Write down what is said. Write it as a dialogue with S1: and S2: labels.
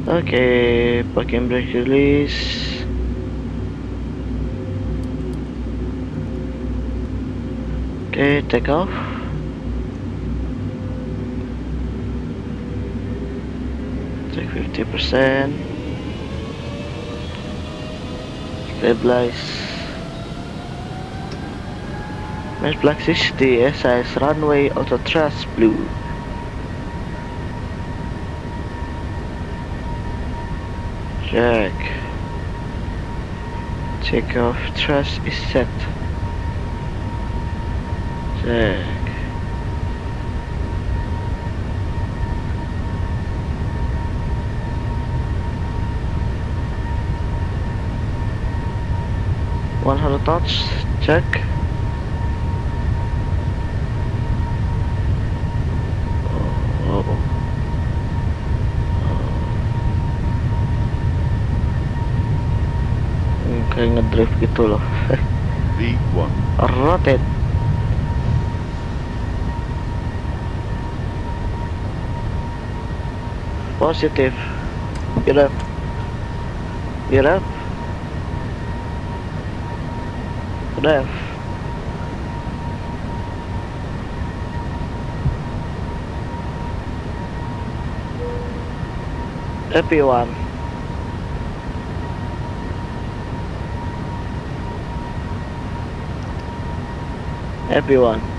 S1: Okay, parking brake release. Okay, take off. Take 50%. Stabilize. Main Black 60 size runway auto thrust blue. Check. Takeoff thrust is set. Check. One hundred knots. Check. Oh, oh. Kayak ngedrift gitu loh.
S2: V1.
S1: Rotate. Positive. Get up. Get up. Left. FP1. FP1.